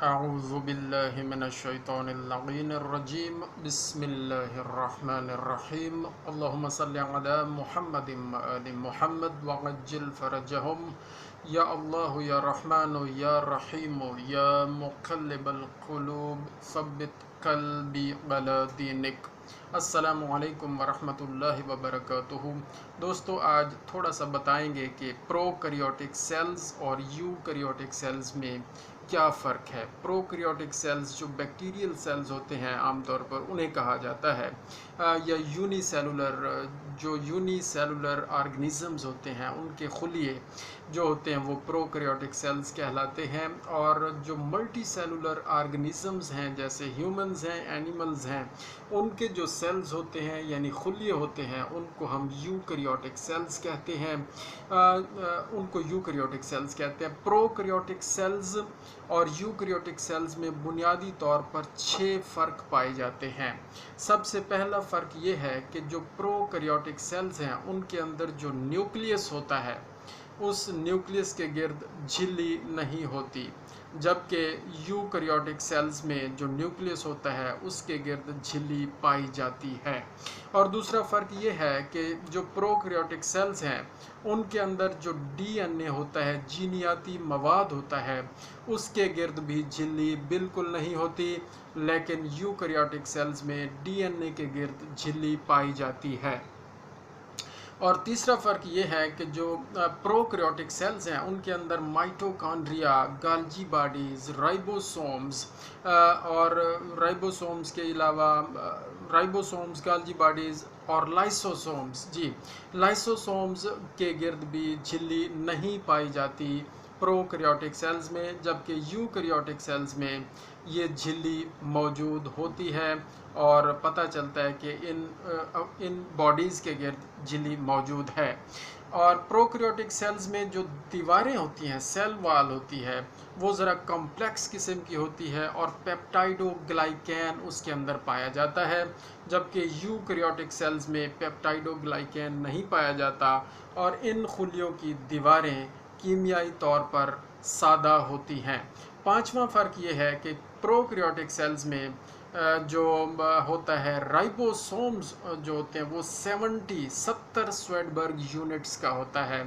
اعوذ باللہ من الشیطان اللعین الرجیم بسم اللہ الرحمن الرحیم اللہم صلی علی محمد وآل محمد وعجل فرجہم یا اللہ یا رحمن یا رحیم یا مقلب القلوب ثبت قلبی علی دینک۔ السلام علیکم ورحمۃ اللہ وبرکاتہ۔ دوستو آج تھوڑا سا بتائیں گے کہ پروکریوٹک سیلز اور یوکریوٹک سیلز میں کیا فرق ہے۔ پروکریوٹک سیلز جو بیکٹیریل سیلز ہوتے ہیں عام طور پر انہیں کہا جاتا ہے، یا یونی سیلولر آرگنیزمز ہوتے ہیں ان کے خلیے جو ہوتے ہیں وہ پروکریوٹک سیلز کہلاتے ہیں، اور جو ملٹی سیلولر آرگنیزمز ہیں جیسے ہیومنز ہیں، اینیملز ہیں، ان کے جو سیلز ہوتے ہیں یعنی خلیے ہوتے ہیں ان کو ہم یوکریوٹک سیلز کہتے ہیں، پروکریوٹک سیلز اور یوکریوٹک سیلز میں بنیادی طور پر 6 فرق پائے جاتے ہیں۔ سب سے پہلا فرق یہ ہے کہ جو پروکریوٹک سیلز ہیں ان کے اندر جو نیوکلیس ہوتا ہے اس نیوکلیس کے گرد جھلی نہیں ہوتی، جبکہ یوکریوٹک سیلز میں جو نیوکلیس ہوتا ہے اس کے گرد جھلی پائی جاتی ہے۔ اور دوسرا فرق یہ ہے کہ جو پروکریوٹک سیلز ہیں ان کے اندر جو ڈی این اے ہوتا ہے، جینیاتی مواد ہوتا ہے، اس کے گرد بھی جھلی بالکل نہیں ہوتی، لیکن یوکریوٹک سیلز میں ڈی این اے کے گرد جھلی پائی جاتی ہے۔ اور تیسرا فرق یہ ہے کہ جو پروکریوٹک سیلز ہیں ان کے اندر مائٹوکانڈریا، گالجی باڈیز، رائبوسومز، اور رائبوسومز کے علاوہ رائبوسومز، گالجی باڈیز اور لائسوسومز کے گرد بھی جھلی نہیں پائی جاتی پروکریوٹک سیلز میں، جبکہ یوکریوٹک سیلز میں یہ جھلی موجود ہوتی ہے اور پتہ چلتا ہے کہ ان باڈیز کے گرد جھلی موجود ہے۔ اور پروکریوٹک سیلز میں جو دیواریں ہوتی ہیں، سیل وال ہوتی ہے، وہ ذرا کمپلیکس قسم کی ہوتی ہے اور پیپٹائڈو گلائکین اس کے اندر پایا جاتا ہے، جبکہ یوکریوٹک سیلز میں پیپٹائڈو گلائکین نہیں پایا جاتا، اور ان خلیوں کی دیواریں کیمیائی طور پر سادہ ہوتی ہیں۔ پانچواں فرق یہ ہے کہ پروکریوٹک سیلز میں جو ہوتا ہے رائبوسومز جو ہوتے ہیں وہ 70 سویڈبرگ یونٹس کا ہوتا ہے،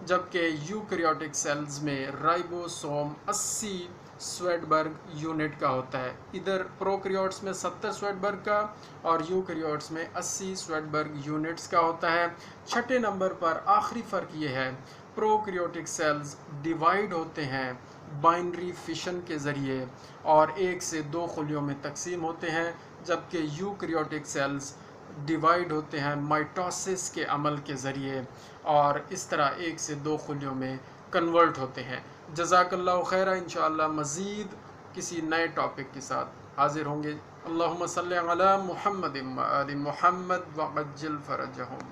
جبکہ یوکریوٹک سیلز میں رائبوسوم 80 سویڈبرگ یونٹ کا ہوتا ہے۔ ادھر پروکریوٹس میں 70 سویڈبرگ کا اور یوکریوٹس میں 80 سویڈبرگ یونٹس کا ہوتا ہے۔ چھٹے نمبر پر آخری فرق یہ ہے، پروکریوٹک سیلز ڈیوائیڈ ہوتے ہیں بائنری فشن کے ذریعے اور 1 سے 2 خلیوں میں تقسیم ہوتے ہیں، جبکہ یوکریوٹک سیلز ڈیوائیڈ ہوتے ہیں مائٹوسس کے عمل کے ذریعے اور اس طرح 1 سے 2 خلیوں میں کنورٹ ہوتے ہیں۔ جزاک اللہ خیرہ۔ انشاءاللہ مزید کسی نئے ٹاپک کے ساتھ حاضر ہوں گے۔ اللہم صلی علی محمد وآل محمد وعجل فرجہم۔